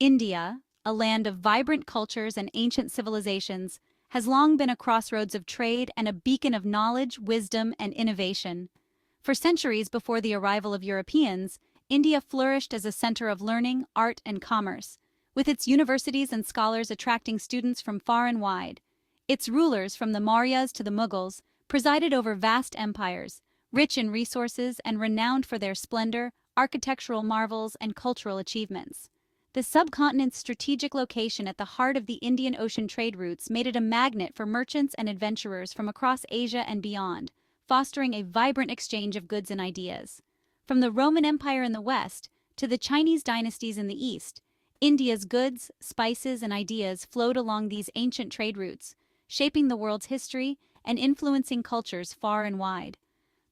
India, a land of vibrant cultures and ancient civilizations, has long been a crossroads of trade and a beacon of knowledge, wisdom, and innovation. For centuries before the arrival of Europeans, India flourished as a center of learning, art, and commerce, with its universities and scholars attracting students from far and wide. Its rulers, from the Mauryas to the Mughals, presided over vast empires, rich in resources and renowned for their splendor, architectural marvels, and cultural achievements. The subcontinent's strategic location at the heart of the Indian Ocean trade routes made it a magnet for merchants and adventurers from across Asia and beyond, fostering a vibrant exchange of goods and ideas. From the Roman Empire in the west to the Chinese dynasties in the east, India's goods, spices, and ideas flowed along these ancient trade routes, shaping the world's history and influencing cultures far and wide.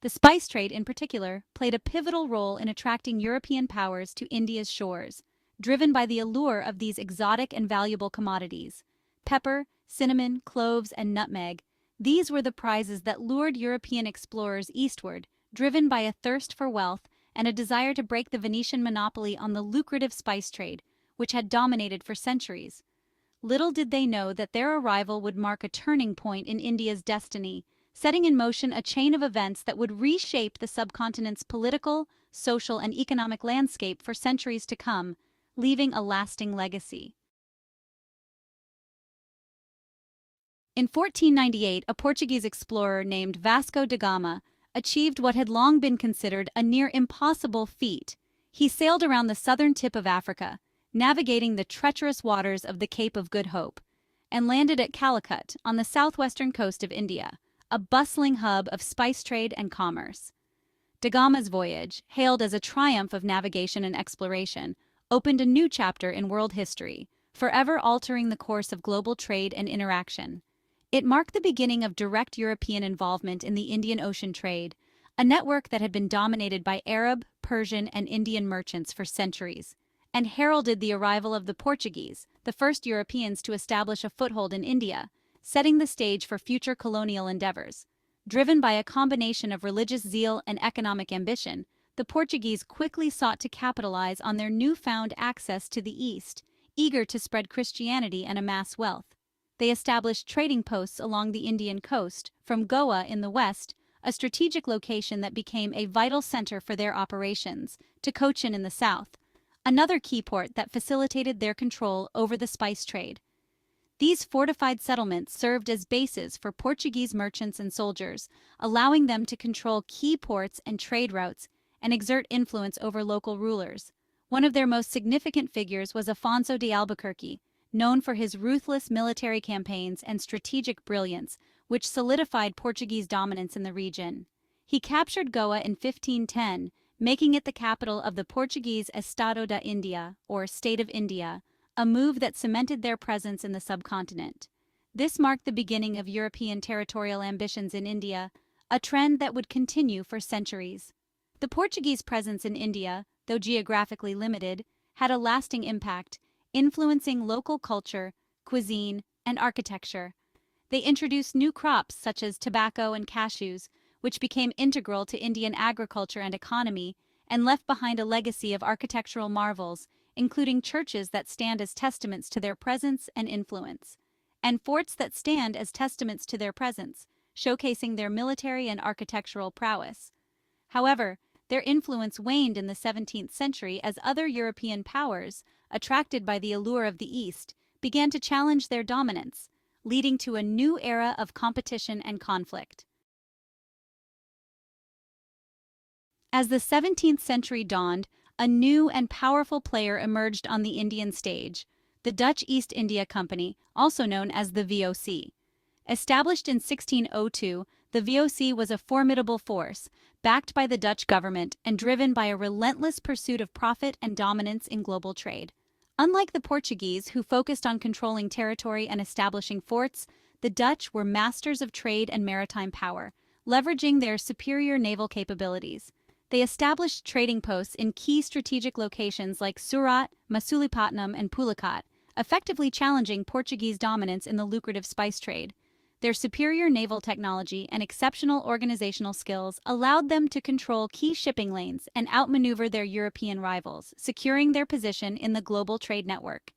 The spice trade, in particular, played a pivotal role in attracting European powers to India's shores, driven by the allure of these exotic and valuable commodities. Pepper, cinnamon, cloves, and nutmeg, these were the prizes that lured European explorers eastward, driven by a thirst for wealth and a desire to break the Venetian monopoly on the lucrative spice trade, which had dominated for centuries. Little did they know that their arrival would mark a turning point in India's destiny, setting in motion a chain of events that would reshape the subcontinent's political, social, and economic landscape for centuries to come, leaving a lasting legacy. In 1498, a Portuguese explorer named Vasco da Gama achieved what had long been considered a near impossible feat. He sailed around the southern tip of Africa, navigating the treacherous waters of the Cape of Good Hope, and landed at Calicut on the southwestern coast of India, a bustling hub of spice trade and commerce. Da Gama's voyage, hailed as a triumph of navigation and exploration, opened a new chapter in world history, forever altering the course of global trade and interaction. It marked the beginning of direct European involvement in the Indian Ocean trade, a network that had been dominated by Arab, Persian, and Indian merchants for centuries, and heralded the arrival of the Portuguese, the first Europeans to establish a foothold in India, setting the stage for future colonial endeavors. Driven by a combination of religious zeal and economic ambition, the Portuguese quickly sought to capitalize on their newfound access to the East, eager to spread Christianity and amass wealth. They established trading posts along the Indian coast, from Goa in the west, a strategic location that became a vital center for their operations, to Cochin in the south, another key port that facilitated their control over the spice trade. These fortified settlements served as bases for Portuguese merchants and soldiers, allowing them to control key ports and trade routes and exert influence over local rulers. One of their most significant figures was Afonso de Albuquerque, known for his ruthless military campaigns and strategic brilliance, which solidified Portuguese dominance in the region. He captured Goa in 1510, making it the capital of the Portuguese Estado da India, or State of India, a move that cemented their presence in the subcontinent. This marked the beginning of European territorial ambitions in India, a trend that would continue for centuries. The Portuguese presence in India, though geographically limited, had a lasting impact, influencing local culture, cuisine, and architecture. They introduced new crops such as tobacco and cashews, which became integral to Indian agriculture and economy, and left behind a legacy of architectural marvels, including churches that stand as testaments to their presence and influence, and forts that stand as testaments to their presence, showcasing their military and architectural prowess. However, their influence waned in the 17th century as other European powers, attracted by the allure of the East, began to challenge their dominance, leading to a new era of competition and conflict. As the 17th century dawned, a new and powerful player emerged on the Indian stage, the Dutch East India Company, also known as the VOC. Established in 1602, the VOC was a formidable force, backed by the Dutch government and driven by a relentless pursuit of profit and dominance in global trade. Unlike the Portuguese, who focused on controlling territory and establishing forts, the Dutch were masters of trade and maritime power, leveraging their superior naval capabilities. They established trading posts in key strategic locations like Surat, Masulipatam, and Pulicat, effectively challenging Portuguese dominance in the lucrative spice trade. Their superior naval technology and exceptional organizational skills allowed them to control key shipping lanes and outmaneuver their European rivals, securing their position in the global trade network.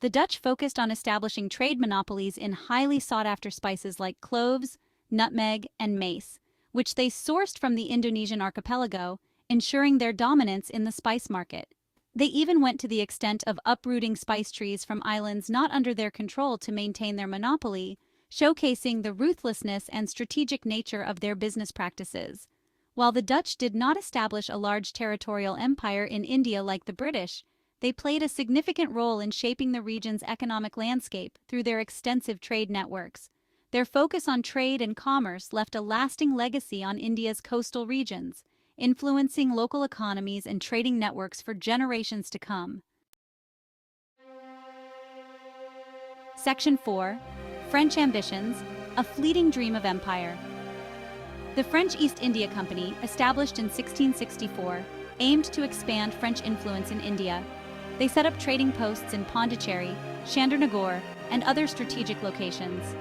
The Dutch focused on establishing trade monopolies in highly sought-after spices like cloves, nutmeg, and mace, which they sourced from the Indonesian archipelago, ensuring their dominance in the spice market. They even went to the extent of uprooting spice trees from islands not under their control to maintain their monopoly, showcasing the ruthlessness and strategic nature of their business practices. While the Dutch did not establish a large territorial empire in India like the British, they played a significant role in shaping the region's economic landscape through their extensive trade networks. Their focus on trade and commerce left a lasting legacy on India's coastal regions, influencing local economies and trading networks for generations to come. Section 4. French Ambitions, a Fleeting Dream of Empire. The French East India Company, established in 1664, aimed to expand French influence in India. They set up trading posts in Pondicherry, Chandernagore, and other strategic locations.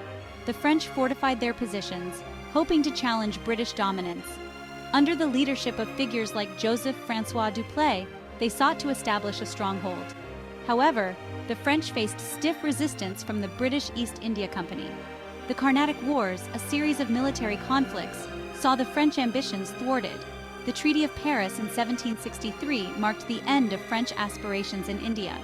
The French fortified their positions, hoping to challenge British dominance. Under the leadership of figures like Joseph-François Duplessis, they sought to establish a stronghold. However, the French faced stiff resistance from the British East India Company. The Carnatic Wars, a series of military conflicts, saw the French ambitions thwarted. The Treaty of Paris in 1763 marked the end of French aspirations in India.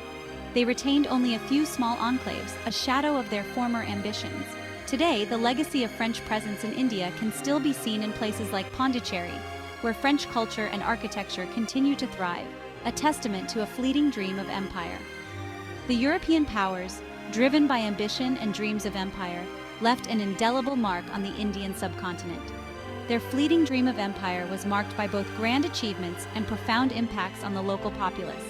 They retained only a few small enclaves, a shadow of their former ambitions. Today, the legacy of French presence in India can still be seen in places like Pondicherry, where French culture and architecture continue to thrive, a testament to a fleeting dream of empire. The European powers, driven by ambition and dreams of empire, left an indelible mark on the Indian subcontinent. Their fleeting dream of empire was marked by both grand achievements and profound impacts on the local populace.